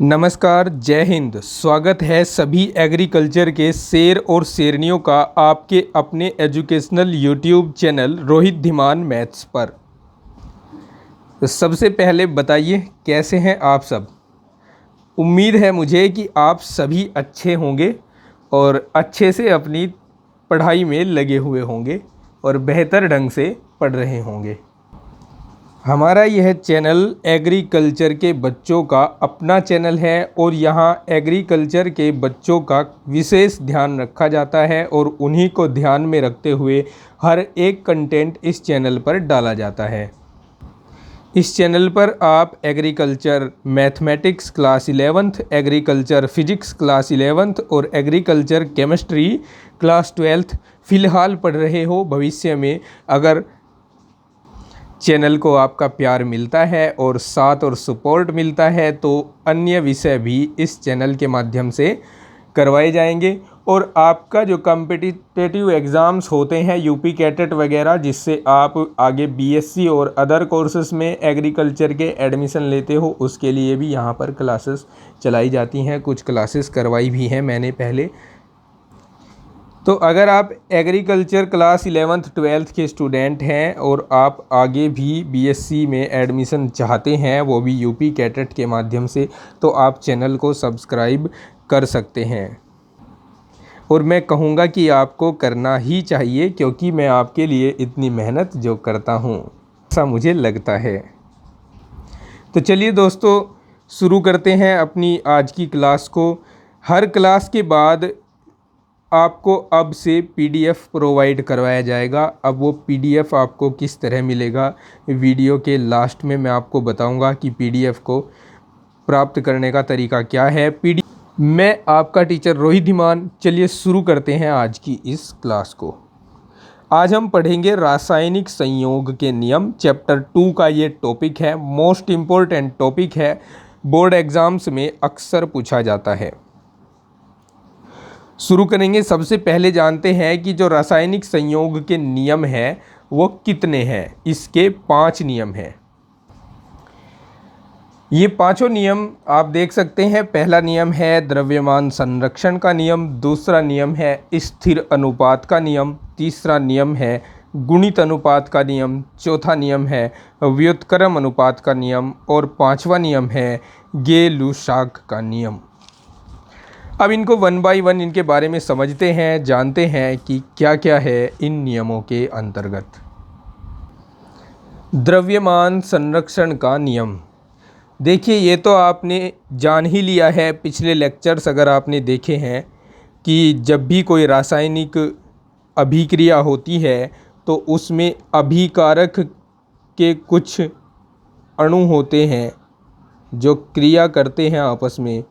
नमस्कार, जय हिंद। स्वागत है सभी एग्रीकल्चर के शेर और शेरनियों का आपके अपने educational YouTube channel Rohit Dhiman maths पर। तो सबसे पहले बताइए कैसे हैं आप सब। उम्मीद है मुझे कि आप सभी अच्छे होंगे और अच्छे से अपनी पढ़ाई में लगे हुए होंगे और बेहतर ढंग से पढ़ रहे होंगे। हमारा यह चैनल एग्रीकल्चर के बच्चों का अपना चैनल है और यहाँ एग्रीकल्चर के बच्चों का विशेष ध्यान रखा जाता है और उन्हीं को ध्यान में रखते हुए हर एक कंटेंट इस चैनल पर डाला जाता है। इस चैनल पर आप agriculture mathematics class 11th, agriculture physics class 11th और एग्रीकल्चर केमिस्ट्री क्लास 12th फ़िलहाल पढ़ रहे हो। भविष्य में अगर चैनल को आपका प्यार मिलता है और साथ और सपोर्ट मिलता है तो अन्य विषय भी इस चैनल के माध्यम से करवाए जाएंगे। और आपका जो कॉम्पिटिटिव एग्ज़ाम्स होते हैं यूपी कैटेट वगैरह, जिससे आप आगे बीएससी और अदर कोर्सेज़ में एग्रीकल्चर के एडमिशन लेते हो, उसके लिए भी यहाँ पर क्लासेस चलाई जाती हैं। कुछ क्लासेस करवाई भी हैं मैंने पहले। तो अगर आप एग्रीकल्चर क्लास 11th 12th के स्टूडेंट हैं और आप आगे भी बीएससी में एडमिशन चाहते हैं, वो भी यूपी कैटेट के माध्यम से, तो आप चैनल को सब्सक्राइब कर सकते हैं। और मैं कहूँगा कि आपको करना ही चाहिए, क्योंकि मैं आपके लिए इतनी मेहनत जो करता हूँ ऐसा मुझे लगता है। तो चलिए दोस्तों, शुरू करते हैं अपनी आज की क्लास को। हर क्लास के बाद आपको अब से पीडीएफ प्रोवाइड करवाया जाएगा। अब वो पीडीएफ आपको किस तरह मिलेगा, वीडियो के लास्ट में मैं आपको बताऊंगा कि पीडीएफ को प्राप्त करने का तरीका क्या है। मैं आपका टीचर रोहित धीमान। चलिए शुरू करते हैं आज की इस क्लास को। आज हम पढ़ेंगे रासायनिक संयोग के नियम। चैप्टर 2 का ये टॉपिक है, मोस्ट इम्पोर्टेंट टॉपिक है, बोर्ड एग्ज़ाम्स में अक्सर पूछा जाता है। शुरू करेंगे। सबसे पहले जानते हैं कि जो रासायनिक संयोग के नियम हैं वो कितने हैं। इसके 5 नियम हैं। ये पांचों नियम आप देख सकते हैं। पहला नियम है द्रव्यमान संरक्षण का नियम, दूसरा नियम है स्थिर अनुपात का नियम, तीसरा नियम है गुणित अनुपात का नियम, चौथा नियम है व्युत्क्रम अनुपात का नियम और पांचवा नियम है गे-लुसाक का नियम। अब इनको 1 बाय 1 इनके बारे में समझते हैं, जानते हैं कि क्या क्या है इन नियमों के अंतर्गत। द्रव्यमान संरक्षण का नियम। देखिए, ये तो आपने जान ही लिया है, पिछले लेक्चर्स अगर आपने देखे हैं कि जब भी कोई रासायनिक अभिक्रिया होती है तो उसमें अभिकारक के कुछ अणु होते हैं जो क्रिया करते हैं आपस में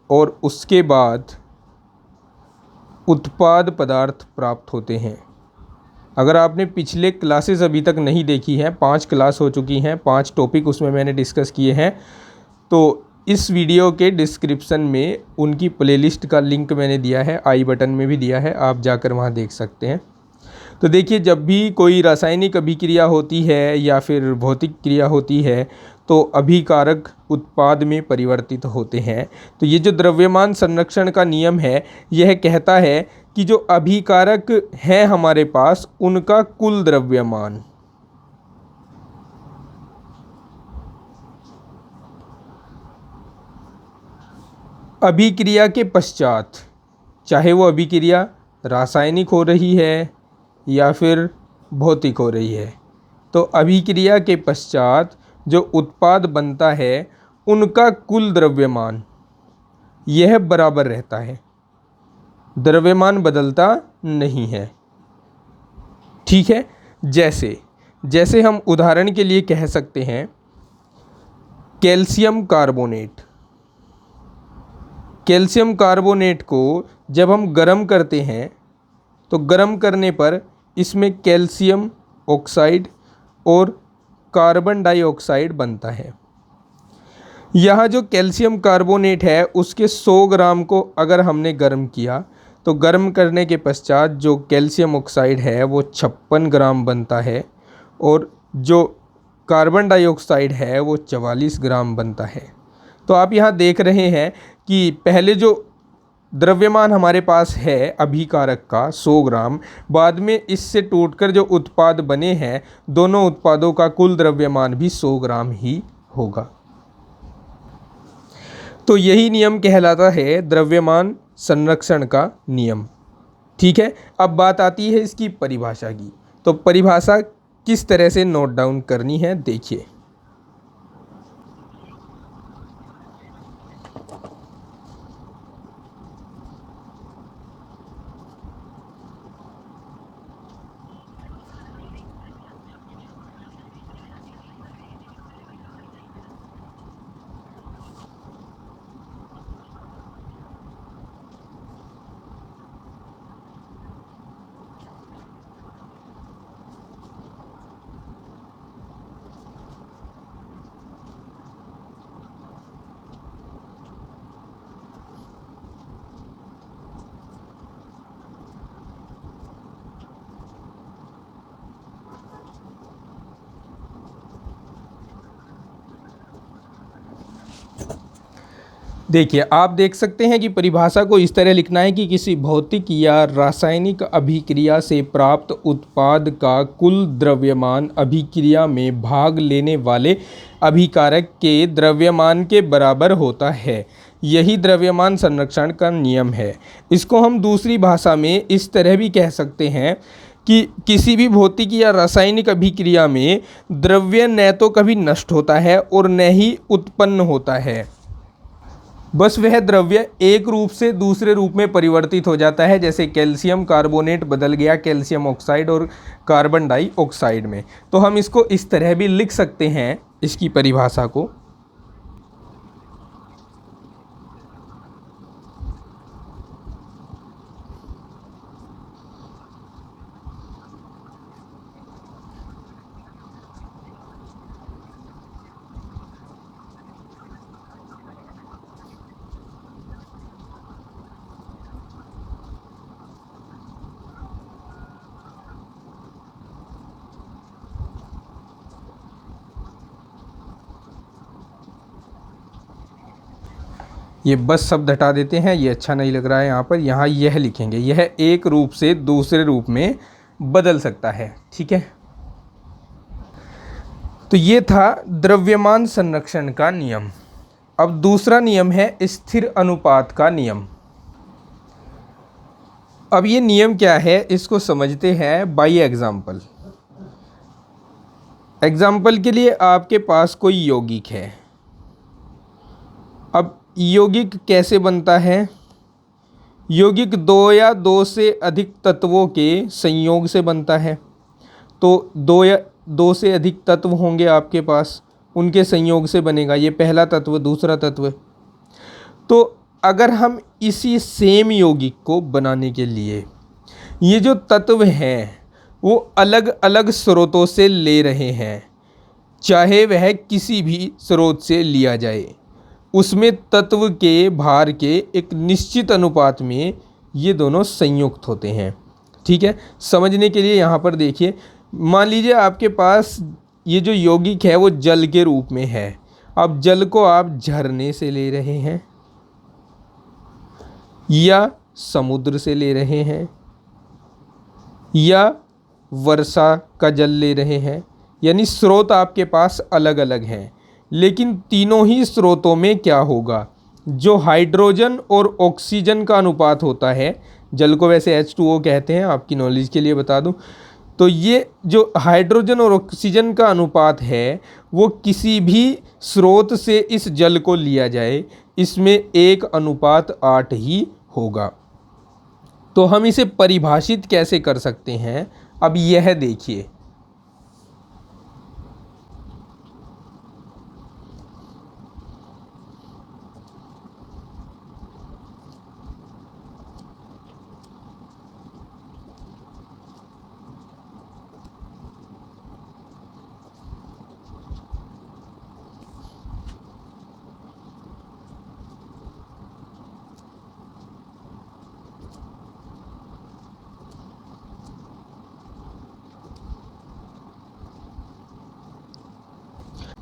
और उसके बाद उत्पाद पदार्थ प्राप्त होते हैं। अगर आपने पिछले क्लासेस अभी तक नहीं देखी हैं, 5 क्लास हो चुकी हैं, 5 टॉपिक उसमें मैंने डिस्कस किए हैं, तो इस वीडियो के डिस्क्रिप्शन में उनकी प्लेलिस्ट का लिंक मैंने दिया है, आई बटन में भी दिया है, आप जाकर वहाँ देख सकते हैं। तो देखिए, जब भी कोई रासायनिक अभिक्रिया होती है या फिर भौतिक क्रिया होती है तो अभिकारक उत्पाद में परिवर्तित होते हैं। तो ये जो द्रव्यमान संरक्षण का नियम है, यह कहता है कि जो अभिकारक हैं हमारे पास, उनका कुल द्रव्यमान अभिक्रिया के पश्चात, चाहे वो अभिक्रिया रासायनिक हो रही है या फिर भौतिक हो रही है, तो अभिक्रिया के पश्चात जो उत्पाद बनता है उनका कुल द्रव्यमान यह बराबर रहता है, द्रव्यमान बदलता नहीं है। ठीक है। जैसे हम उदाहरण के लिए कह सकते हैं कैल्शियम कार्बोनेट। कैल्शियम कार्बोनेट को जब हम गर्म करते हैं तो गर्म करने पर इसमें कैल्शियम ऑक्साइड और कार्बन डाइऑक्साइड बनता है। यह जो कैल्शियम कार्बोनेट है उसके 100 ग्राम को अगर हमने गर्म किया तो गर्म करने के पश्चात जो कैल्शियम ऑक्साइड है वो 56 ग्राम बनता है और जो कार्बन डाइऑक्साइड है वो 44 ग्राम बनता है। तो आप यहाँ देख रहे हैं कि पहले जो द्रव्यमान हमारे पास है अभिकारक का 100 ग्राम, बाद में इससे टूटकर जो उत्पाद बने हैं दोनों उत्पादों का कुल द्रव्यमान भी 100 ग्राम ही होगा। तो यही नियम कहलाता है द्रव्यमान संरक्षण का नियम। ठीक है, अब बात आती है इसकी परिभाषा की। तो परिभाषा किस तरह से नोट डाउन करनी है देखिए। देखिए, आप देख सकते हैं कि परिभाषा को इस तरह लिखना है कि किसी भौतिक या रासायनिक अभिक्रिया से प्राप्त उत्पाद का कुल द्रव्यमान अभिक्रिया में भाग लेने वाले अभिकारक के द्रव्यमान के बराबर होता है। यही द्रव्यमान संरक्षण का नियम है। इसको हम दूसरी भाषा में इस तरह भी कह सकते हैं कि किसी भी भौतिक या रासायनिक अभिक्रिया में द्रव्य न तो कभी नष्ट होता है और न ही उत्पन्न होता है, बस वह द्रव्य एक रूप से दूसरे रूप में परिवर्तित हो जाता है। जैसे कैल्शियम कार्बोनेट बदल गया कैल्शियम ऑक्साइड और कार्बन डाइऑक्साइड में। तो हम इसको इस तरह भी लिख सकते हैं इसकी परिभाषा को। ये बस शब्द हटा देते हैं, ये अच्छा नहीं लग रहा है यहाँ पर। यहाँ यह लिखेंगे, यह एक रूप से दूसरे रूप में बदल सकता है। ठीक है, तो ये था द्रव्यमान संरक्षण का नियम। अब दूसरा नियम है स्थिर अनुपात का नियम। अब ये नियम क्या है इसको समझते हैं बाय एग्जाम्पल। एग्जाम्पल के लिए आपके पास कोई यौगिक है। अब यौगिक कैसे बनता है? यौगिक दो या दो से अधिक तत्वों के संयोग से बनता है। तो दो से अधिक तत्व होंगे आपके पास, उनके संयोग से बनेगा। ये पहला तत्व, दूसरा तत्व। तो अगर हम इसी सेम यौगिक को बनाने के लिए ये जो तत्व हैं वो अलग अलग स्रोतों से ले रहे हैं, चाहे वह किसी भी स्रोत से लिया जाए, उसमें तत्व के भार के एक निश्चित अनुपात में ये दोनों संयुक्त होते हैं। ठीक है, समझने के लिए यहाँ पर देखिए, मान लीजिए आपके पास ये जो यौगिक है वो जल के रूप में है। अब जल को आप झरने से ले रहे हैं या समुद्र से ले रहे हैं या वर्षा का जल ले रहे हैं, यानी स्रोत आपके पास अलग अलग हैं। लेकिन तीनों ही स्रोतों में क्या होगा, जो हाइड्रोजन और ऑक्सीजन का अनुपात होता है, जल को वैसे H2O कहते हैं, आपकी नॉलेज के लिए बता दूं, तो ये जो हाइड्रोजन और ऑक्सीजन का अनुपात है वो किसी भी स्रोत से इस जल को लिया जाए, इसमें 1:8 ही होगा। तो हम इसे परिभाषित कैसे कर सकते हैं, अब यह देखिए।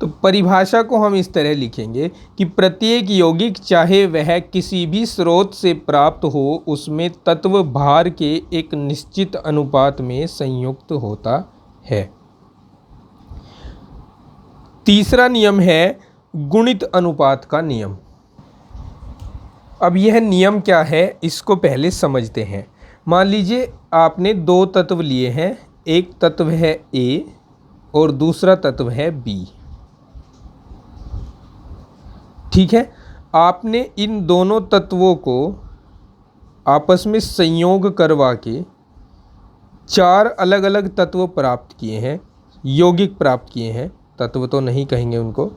तो परिभाषा को हम इस तरह लिखेंगे कि प्रत्येक यौगिक चाहे वह किसी भी स्रोत से प्राप्त हो उसमें तत्व भार के एक निश्चित अनुपात में संयुक्त होता है। तीसरा नियम है गुणित अनुपात का नियम। अब यह नियम क्या है इसको पहले समझते हैं। मान लीजिए आपने दो तत्व लिए हैं, एक तत्व है A और दूसरा तत्व है B। ठीक है, आपने इन दोनों तत्वों को आपस में संयोग करवा के चार अलग अलग तत्व प्राप्त किए हैं, यौगिक प्राप्त किए हैं। तत्व तो नहीं कहेंगे उनको,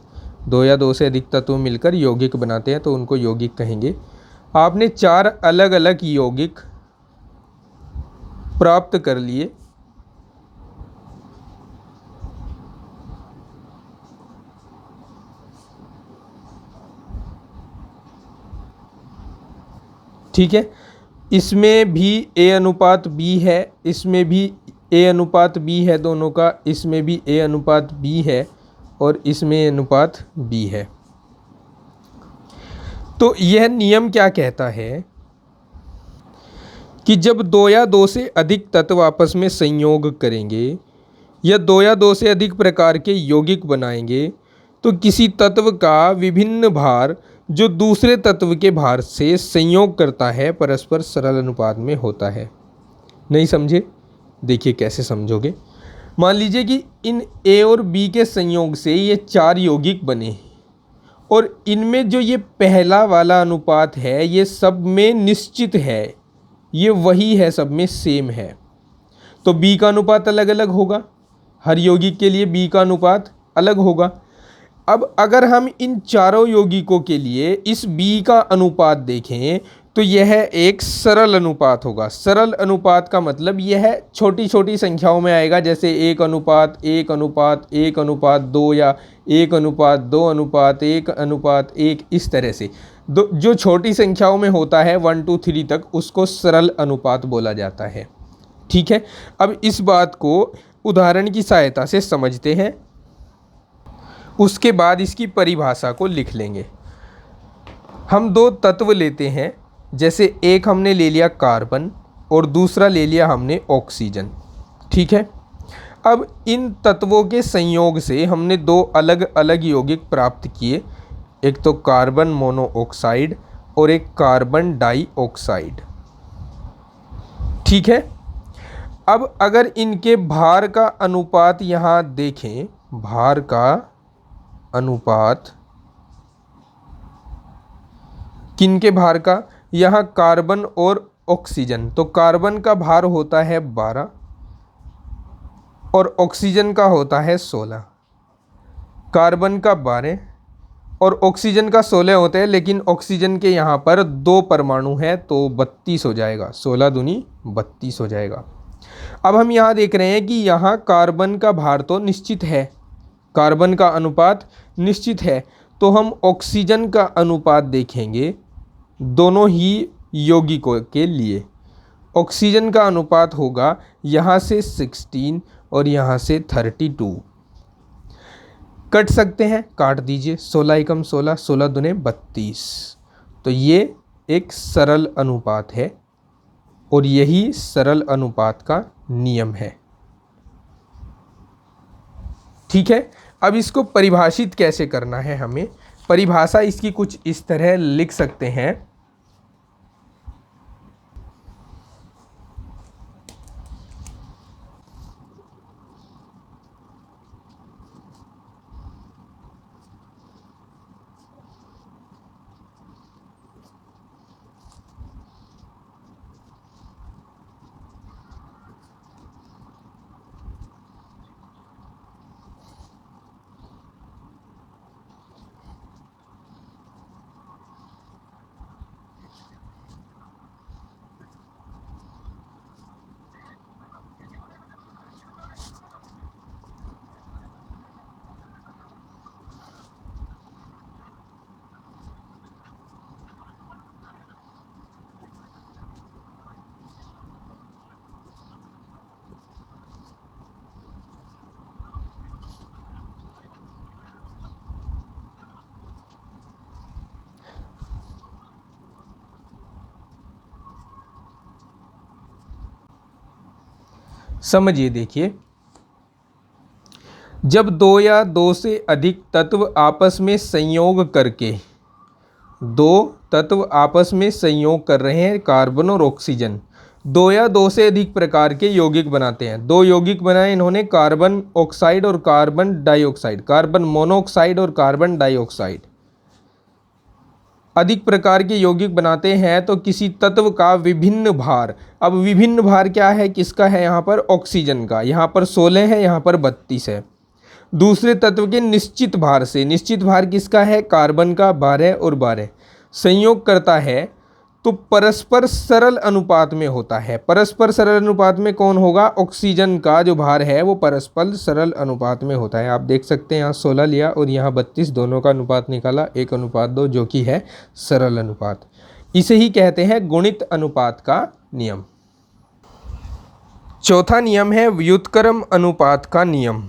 दो या दो से अधिक तत्व मिलकर यौगिक बनाते हैं तो उनको यौगिक कहेंगे। आपने चार अलग अलग यौगिक प्राप्त कर लिए। ठीक है, इसमें भी A अनुपात B है, इसमें भी A अनुपात B है दोनों का, इसमें भी A अनुपात B है और इसमें A अनुपात B है। तो यह नियम क्या कहता है कि जब दो या दो से अधिक तत्व आपस में संयोग करेंगे या दो या दो से अधिक प्रकार के यौगिक बनाएंगे तो किसी तत्व का विभिन्न भार जो दूसरे तत्व के भार से संयोग करता है परस्पर सरल अनुपात में होता है। नहीं समझे? देखिए कैसे समझोगे। मान लीजिए कि इन A और B के संयोग से ये चार यौगिक बने और इनमें जो ये पहला वाला अनुपात है ये सब में निश्चित है, ये वही है, सब में सेम है। तो B का अनुपात अलग अलग होगा, हर यौगिक के लिए B का अनुपात अलग होगा। अब अगर हम इन चारों यौगिकों के लिए इस B का अनुपात देखें तो यह एक सरल अनुपात होगा। सरल अनुपात का मतलब यह छोटी छोटी संख्याओं में आएगा, जैसे 1:1:1:1:2 या 1:2:1:1, इस तरह से जो छोटी संख्याओं में होता है 1 2 3 तक उसको सरल अनुपात बोला जाता है। ठीक है, अब इस बात को उदाहरण की सहायता से समझते हैं, उसके बाद इसकी परिभाषा को लिख लेंगे। हम दो तत्व लेते हैं, जैसे एक हमने ले लिया कार्बन और दूसरा ले लिया हमने ऑक्सीजन। ठीक है, अब इन तत्वों के संयोग से हमने दो अलग अलग यौगिक प्राप्त किए, एक तो कार्बन मोनोऑक्साइड और एक कार्बन डाइऑक्साइड। ठीक है, अब अगर इनके भार का अनुपात यहाँ देखें, भार का अनुपात किनके भार का, यहाँ कार्बन और ऑक्सीजन, तो कार्बन का भार होता है 12 और ऑक्सीजन का होता है 16। कार्बन का 12 और ऑक्सीजन का 16 होते हैं, लेकिन ऑक्सीजन के यहाँ पर दो परमाणु हैं तो 32 हो जाएगा, 16 दूनी 32 हो जाएगा। अब हम यहाँ देख रहे हैं कि यहाँ कार्बन का भार तो निश्चित है, कार्बन का अनुपात निश्चित है, तो हम ऑक्सीजन का अनुपात देखेंगे दोनों ही यौगिकों के लिए। ऑक्सीजन का अनुपात होगा यहाँ से 16 और यहाँ से 32। कट सकते हैं, काट दीजिए, 16 एकम 16, 16 दूने 32। तो ये एक सरल अनुपात है और यही सरल अनुपात का नियम है। ठीक है, अब इसको परिभाषित कैसे करना है हमें, परिभाषा इसकी कुछ इस तरह लिख सकते हैं। समझिए, देखिए, जब दो या दो से अधिक तत्व आपस में संयोग करके, दो तत्व आपस में संयोग कर रहे हैं, कार्बन और ऑक्सीजन, दो या दो से अधिक प्रकार के यौगिक बनाते हैं। दो यौगिक बनाए इन्होंने, कार्बन ऑक्साइड और कार्बन डाइऑक्साइड, कार्बन मोनोऑक्साइड और कार्बन डाइऑक्साइड। अधिक प्रकार के यौगिक बनाते हैं तो किसी तत्व का विभिन्न भार, अब विभिन्न भार क्या है, किसका है, यहाँ पर ऑक्सीजन का, यहाँ पर 16 है, यहाँ पर 32 है। दूसरे तत्व के निश्चित भार से, निश्चित भार किसका है, कार्बन का 12 और 12, संयोग करता है तो परस्पर सरल अनुपात में होता है। परस्पर सरल अनुपात में कौन होगा, ऑक्सीजन का जो भार है वो परस्पर सरल अनुपात में होता है। आप देख सकते हैं यहाँ 16 लिया और यहाँ 32, दोनों का अनुपात निकाला 1:2, जो कि है सरल अनुपात। इसे ही कहते हैं गुणित अनुपात का नियम। चौथा नियम है व्युत्क्रम अनुपात का नियम।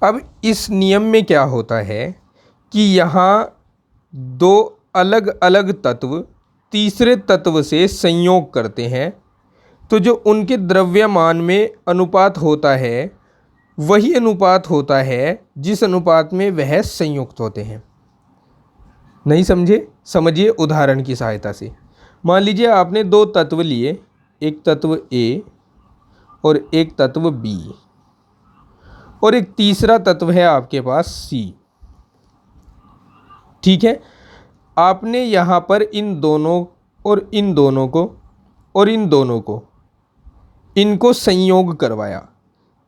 अब इस नियम में क्या होता है कि यहाँ दो अलग अलग तत्व तीसरे तत्व से संयोग करते हैं, तो जो उनके द्रव्यमान में अनुपात होता है वही अनुपात होता है जिस अनुपात में वह संयुक्त होते हैं। नहीं समझे? समझिए उदाहरण की सहायता से। मान लीजिए आपने दो तत्व लिए, एक तत्व ए और एक तत्व बी, और एक तीसरा तत्व है आपके पास सी। ठीक है, आपने यहाँ पर इन दोनों और इन दोनों को और इन दोनों को, इनको संयोग करवाया।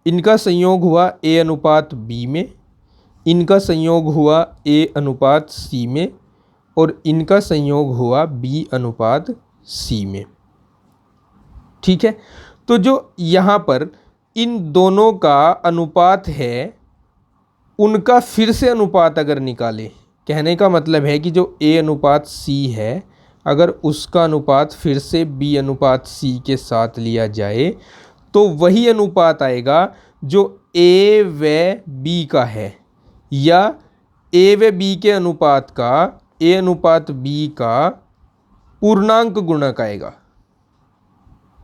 इनका संयोग हुआ ए अनुपात बी में, इनका संयोग हुआ ए अनुपात सी में, और इनका संयोग हुआ बी अनुपात सी में। ठीक है, तो जो यहाँ पर इन दोनों का अनुपात है, उनका फिर से अनुपात अगर निकालें, कहने का मतलब है कि जो ए अनुपात सी है, अगर उसका अनुपात फिर से बी अनुपात सी के साथ लिया जाए तो वही अनुपात आएगा जो ए व बी का है, या ए व बी के अनुपात का ए अनुपात बी का पूर्णांक गुणक आएगा।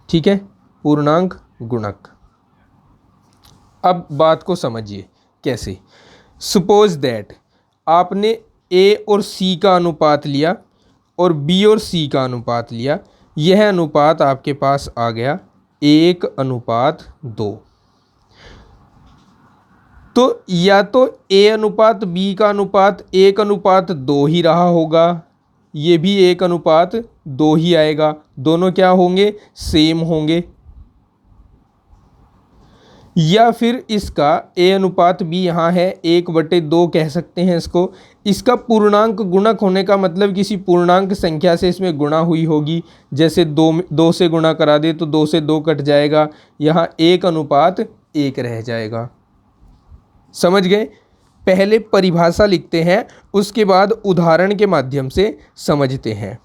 ठीक है, पूर्णांक गुणक। अब बात को समझिए कैसे। सपोज दैट आपने ए और सी का अनुपात लिया और बी और सी का अनुपात लिया, यह अनुपात आपके पास आ गया 1:2। तो या तो ए अनुपात बी का अनुपात 1:2 ही रहा होगा, ये भी 1:2 ही आएगा, दोनों क्या होंगे, सेम होंगे। या फिर इसका ए अनुपात बी यहाँ है 1/2 कह सकते हैं इसको, इसका पूर्णांक गुणक होने का मतलब किसी पूर्णांक संख्या से इसमें गुणा हुई होगी। जैसे 2 से गुणा करा दे तो 2 से 2 कट जाएगा, यहाँ 1:1 रह जाएगा। समझ गए? पहले परिभाषा लिखते हैं, उसके बाद उदाहरण के माध्यम से समझते हैं।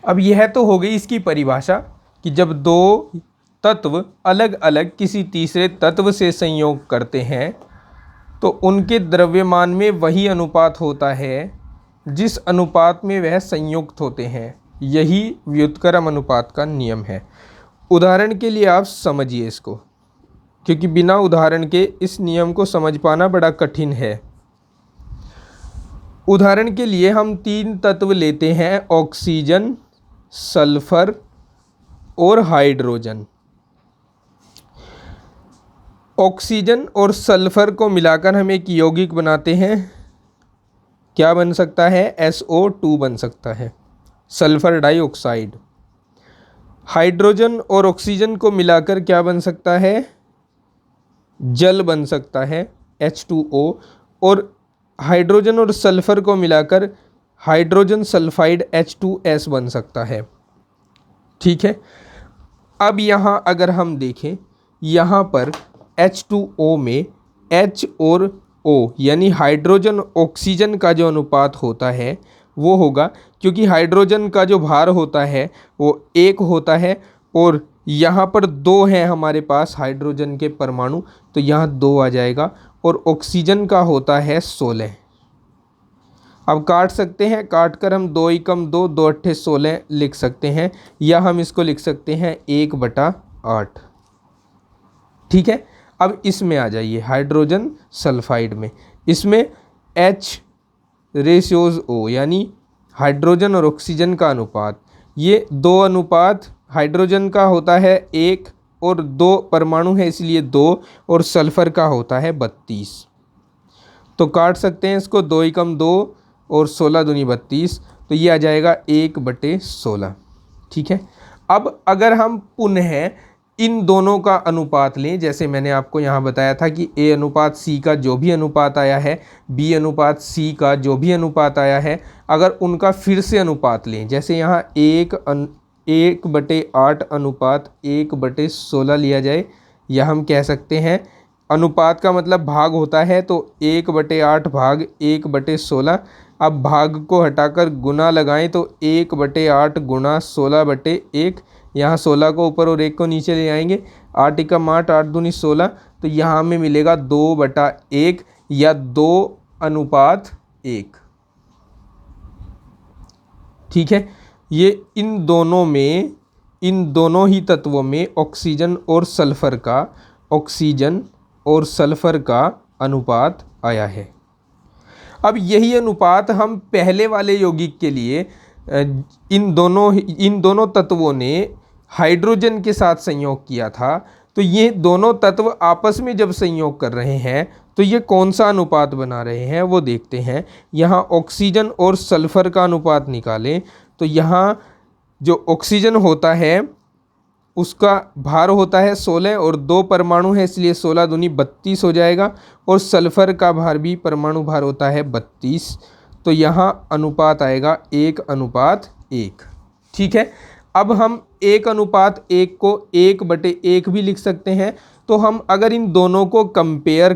अब यह तो हो गई इसकी परिभाषा कि जब दो तत्व अलग अलग किसी तीसरे तत्व से संयोग करते हैं तो उनके द्रव्यमान में वही अनुपात होता है जिस अनुपात में वह संयुक्त होते हैं। यही व्युत्क्रम अनुपात का नियम है। उदाहरण के लिए आप समझिए इसको, क्योंकि बिना उदाहरण के इस नियम को समझ पाना बड़ा कठिन है। उदाहरण के लिए हम 3 तत्व लेते हैं, ऑक्सीजन, सल्फर और हाइड्रोजन। ऑक्सीजन और सल्फर को मिलाकर हम एक यौगिक बनाते हैं। क्या बन सकता है? SO2 बन सकता है। Sulphur dioxide. हाइड्रोजन और ऑक्सीजन को मिलाकर क्या बन सकता है? जल बन सकता है H2O, और हाइड्रोजन और सल्फर को मिलाकर हाइड्रोजन सल्फाइड H2S बन सकता है। ठीक है। अब यहाँ अगर हम देखें, यहाँ पर H2O में H और O यानी हाइड्रोजन ऑक्सीजन का जो अनुपात होता है वो होगा, क्योंकि हाइड्रोजन का जो भार होता है वो 1 होता है और यहाँ पर 2 हैं हमारे पास हाइड्रोजन के परमाणु, तो यहाँ 2 आ जाएगा, और ऑक्सीजन का होता है 16। अब काट सकते हैं, काट कर हम 2 एकम 2, 2 अट्ठे 16 लिख सकते हैं, या हम इसको लिख सकते हैं 1/8। ठीक है। अब इसमें आ जाइए हाइड्रोजन सल्फाइड में, इसमें H/O यानी हाइड्रोजन और ऑक्सीजन का अनुपात, ये 2 अनुपात हाइड्रोजन का होता है 1 और 2 परमाणु है इसलिए 2, और सल्फर का होता है 32। तो काट सकते हैं इसको, 2 एकम 2 और 16 दूनी 32, तो ये आ जाएगा 1/16। ठीक है। अब अगर हम पुनः इन दोनों का अनुपात लें, जैसे मैंने आपको यहाँ बताया था कि A अनुपात C का जो भी अनुपात आया है, B अनुपात C का जो भी अनुपात आया है, अगर उनका फिर से अनुपात लें, जैसे यहाँ 1/8 अनुपात 1/16 लिया जाए, या हम कह सकते हैं अनुपात का मतलब भाग होता है, तो 1/8 भाग 1/16। अब भाग को हटाकर गुना लगाएं तो 1/8 गुणा 16/1, यहाँ 16 को ऊपर और 1 को नीचे ले आएंगे, 8 एकम 8, 8 दूनी 16, तो यहाँ हमें मिलेगा 2/1 या 2:1। ठीक है। ये इन दोनों ही तत्वों में ऑक्सीजन और सल्फर का अनुपात आया है। अब यही अनुपात हम पहले वाले यौगिक के लिए इन दोनों तत्वों ने हाइड्रोजन के साथ संयोग किया था, तो ये दोनों तत्व आपस में जब संयोग कर रहे हैं तो ये कौन सा अनुपात बना रहे हैं वो देखते हैं। यहाँ ऑक्सीजन और सल्फर का अनुपात निकालें तो यहाँ जो ऑक्सीजन होता है उसका भार होता है 16 और 2 परमाणु है इसलिए 16 दूनी 32 हो जाएगा, और सल्फर का भार भी परमाणु भार होता है 32, तो यहाँ अनुपात आएगा 1:1। ठीक है। अब हम 1:1 को 1/1 भी लिख सकते हैं। तो हम अगर इन दोनों को कंपेयर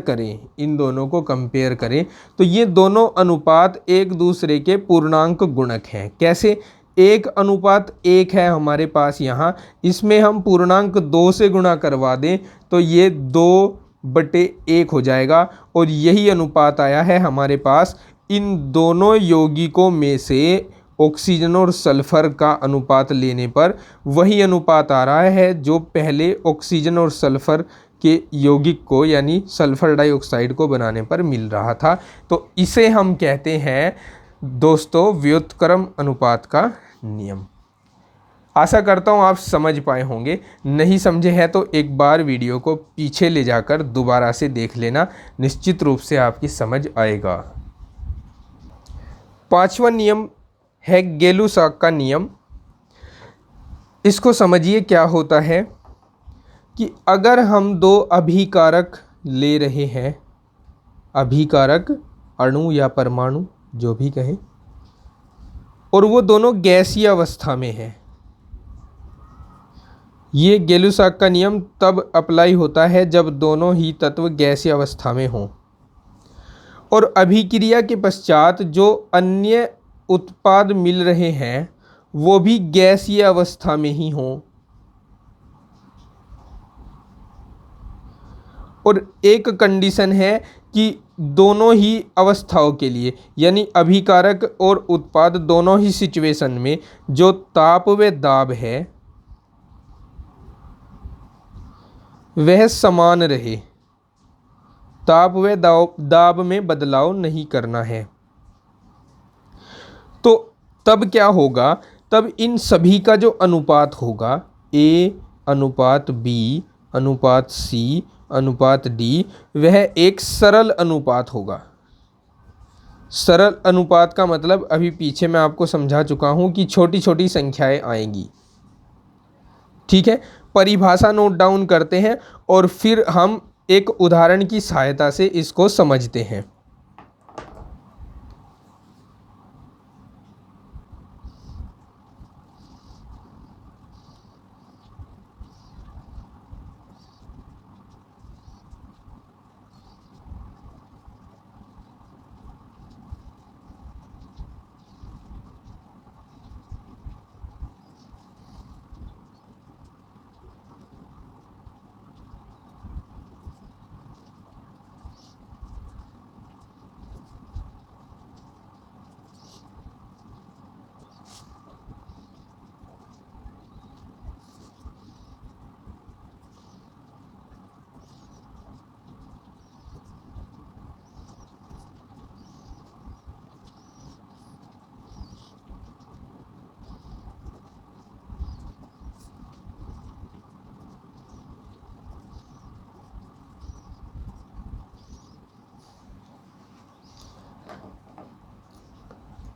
करें तो ये दोनों अनुपात एक दूसरे के पूर्णांक गुणक हैं। कैसे? 1:1 है हमारे पास यहाँ, इसमें हम पूर्णांक 2 से गुणा करवा दें तो ये 2/1 हो जाएगा, और यही अनुपात आया है हमारे पास इन दोनों यौगिकों में से ऑक्सीजन और सल्फर का अनुपात लेने पर। वही अनुपात आ रहा है जो पहले ऑक्सीजन और सल्फर के यौगिक को यानी सल्फर डाइऑक्साइड को बनाने पर मिल रहा था। तो इसे हम कहते हैं दोस्तों व्युत्क्रम अनुपात का नियम। आशा करता हूँ आप समझ पाए होंगे, नहीं समझे हैं तो एक बार वीडियो को पीछे ले जाकर दोबारा से देख लेना, निश्चित रूप से आपकी समझ आएगा। 5वां नियम है गै-लुसाक का नियम। इसको समझिए क्या होता है कि अगर हम 2 अभिकारक ले रहे हैं, अभिकारक अणु या परमाणु जो भी कहें, और वो दोनों गैसीय अवस्था में है, ये गै-लुसाक का नियम तब अप्लाई होता है जब दोनों ही तत्व गैसीय अवस्था में हों और अभिक्रिया के पश्चात जो अन्य उत्पाद मिल रहे हैं वो भी गैसीय अवस्था में ही हों। और एक कंडीशन है कि दोनों ही अवस्थाओं के लिए यानी अभिकारक और उत्पाद दोनों ही सिचुएशन में जो ताप व दाब है वह समान रहे, ताप व दाब में बदलाव नहीं करना है। तो तब क्या होगा, तब इन सभी का जो अनुपात होगा A/B/C/D वह एक सरल अनुपात होगा। सरल अनुपात का मतलब अभी पीछे मैं आपको समझा चुका हूं कि छोटी छोटी संख्याएं आएंगी। ठीक है, परिभाषा नोट डाउन करते हैं और फिर हम एक उदाहरण की सहायता से इसको समझते हैं।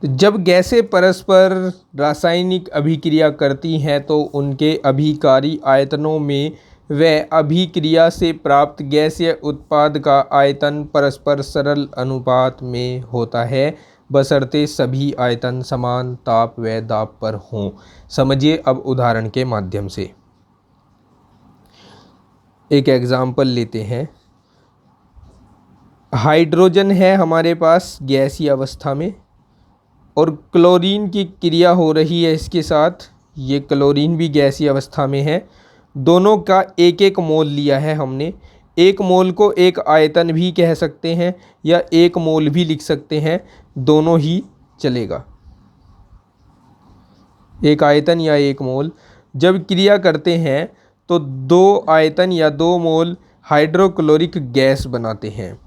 जब गैसें परस्पर रासायनिक अभिक्रिया करती हैं तो उनके अभिकारी आयतनों में व अभिक्रिया से प्राप्त गैसीय उत्पाद का आयतन परस्पर सरल अनुपात में होता है, बशर्ते सभी आयतन समान ताप व दाब पर हों। समझिए अब उदाहरण के माध्यम से। एक एग्जाम्पल लेते हैं। हाइड्रोजन है हमारे पास गैसीय अवस्था में और क्लोरीन की क्रिया हो रही है इसके साथ, ये क्लोरीन भी गैसीय अवस्था में है। दोनों का एक एक मोल लिया है हमने। एक मोल को एक आयतन भी कह सकते हैं या एक मोल भी लिख सकते हैं, दोनों ही चलेगा। एक आयतन या एक मोल जब क्रिया करते हैं तो दो आयतन या दो मोल हाइड्रोक्लोरिक गैस बनाते हैं।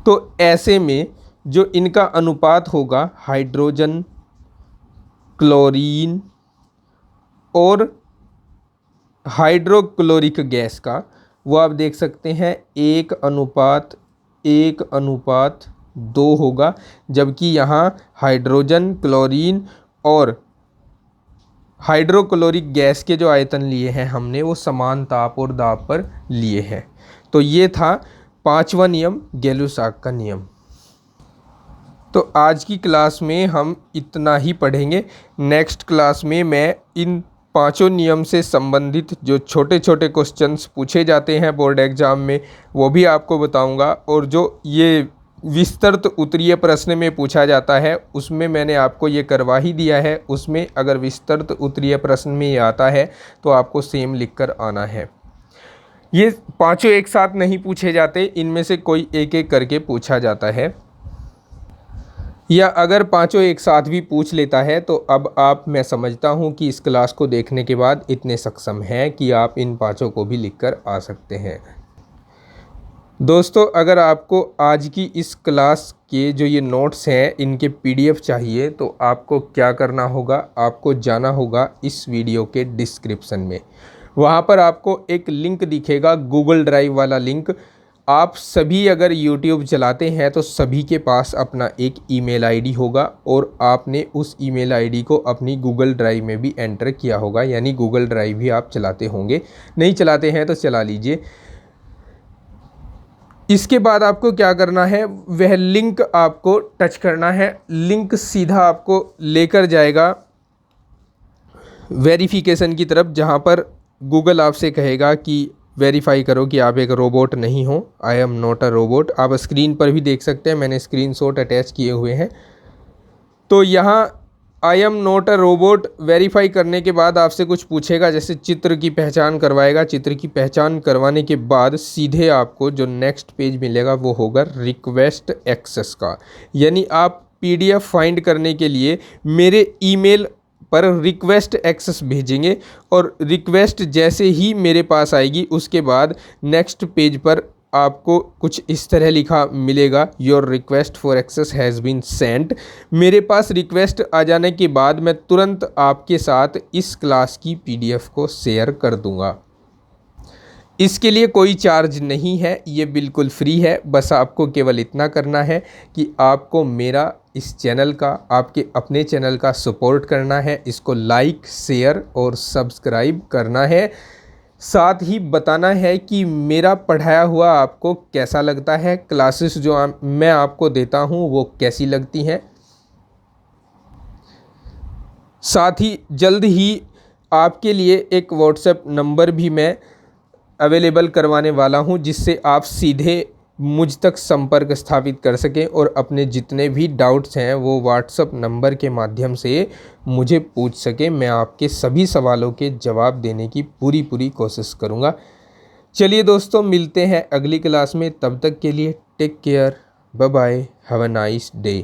तो ऐसे में जो इनका अनुपात होगा हाइड्रोजन, क्लोरीन और हाइड्रोक्लोरिक गैस का, वो आप देख सकते हैं 1:1:2 होगा। जबकि यहाँ हाइड्रोजन, क्लोरीन और हाइड्रोक्लोरिक गैस के जो आयतन लिए हैं हमने वो समान ताप और दाब पर लिए हैं। तो ये था 5वां नियम, गै-लुसाक का नियम। तो आज की क्लास में हम इतना ही पढ़ेंगे। नेक्स्ट क्लास में मैं इन 5 नियम से संबंधित जो छोटे छोटे क्वेश्चंस पूछे जाते हैं बोर्ड एग्ज़ाम में वो भी आपको बताऊंगा, और जो ये विस्तृत उत्तरीय प्रश्न में पूछा जाता है उसमें मैंने आपको ये करवा ही दिया है। उसमें अगर विस्तृत उत्तरीय प्रश्न में ये आता है तो आपको सेम लिख कर आना है। ये 5 एक साथ नहीं पूछे जाते, इनमें से कोई एक एक करके पूछा जाता है, या अगर 5 एक साथ भी पूछ लेता है तो अब आप, मैं समझता हूँ कि इस क्लास को देखने के बाद इतने सक्षम हैं कि आप इन 5 को भी लिख कर आ सकते हैं। दोस्तों, अगर आपको आज की इस क्लास के जो ये नोट्स हैं इनके PDF चाहिए तो आपको क्या करना होगा, आपको जाना होगा इस वीडियो के डिस्क्रिप्शन में। वहाँ पर आपको एक लिंक दिखेगा, गूगल ड्राइव वाला लिंक। आप सभी अगर YouTube चलाते हैं तो सभी के पास अपना एक ईमेल आईडी होगा और आपने उस ईमेल आईडी को अपनी गूगल ड्राइव में भी एंटर किया होगा, यानी गूगल ड्राइव भी आप चलाते होंगे। नहीं चलाते हैं तो चला लीजिए। इसके बाद आपको क्या करना है, वह लिंक आपको टच करना है। लिंक सीधा आपको लेकर जाएगा वेरिफिकेशन की तरफ, जहाँ पर गूगल आपसे कहेगा कि वेरीफाई करो कि आप एक रोबोट नहीं हो। I am not a robot. आप स्क्रीन पर भी देख सकते हैं, मैंने स्क्रीनशॉट अटैच किए हुए हैं। तो यहाँ I am not a robot verify करने के बाद आपसे कुछ पूछेगा, जैसे चित्र की पहचान करवाएगा। चित्र की पहचान करवाने के बाद सीधे आपको जो नेक्स्ट पेज मिलेगा वो होगा रिक्वेस्ट एक्सेस का, यानी आप PDF फाइंड करने के लिए मेरे ईमेल पर रिक्वेस्ट एक्सेस भेजेंगे और रिक्वेस्ट जैसे ही मेरे पास आएगी उसके बाद नेक्स्ट पेज पर आपको कुछ इस तरह लिखा मिलेगा, your request for access has been sent. मेरे पास रिक्वेस्ट आ जाने के बाद मैं तुरंत आपके साथ इस क्लास की PDF को शेयर कर दूंगा। इसके लिए कोई चार्ज नहीं है, ये बिल्कुल फ्री है। बस आपको केवल इतना करना है कि आपको मेरा इस चैनल का, आपके अपने चैनल का सपोर्ट करना है, इसको लाइक, शेयर और सब्सक्राइब करना है। साथ ही बताना है कि मेरा पढ़ाया हुआ आपको कैसा लगता है, क्लासेस जो मैं आपको देता हूँ वो कैसी लगती हैं। साथ ही जल्द ही आपके लिए एक व्हाट्सएप नंबर भी मैं अवेलेबल करवाने वाला हूं, जिससे आप सीधे मुझ तक संपर्क स्थापित कर सकें और अपने जितने भी डाउट्स हैं वो व्हाट्सएप नंबर के माध्यम से मुझे पूछ सकें। मैं आपके सभी सवालों के जवाब देने की पूरी कोशिश करूंगा। चलिए दोस्तों, मिलते हैं अगली क्लास में। तब तक के लिए take care, bye bye, have a nice day.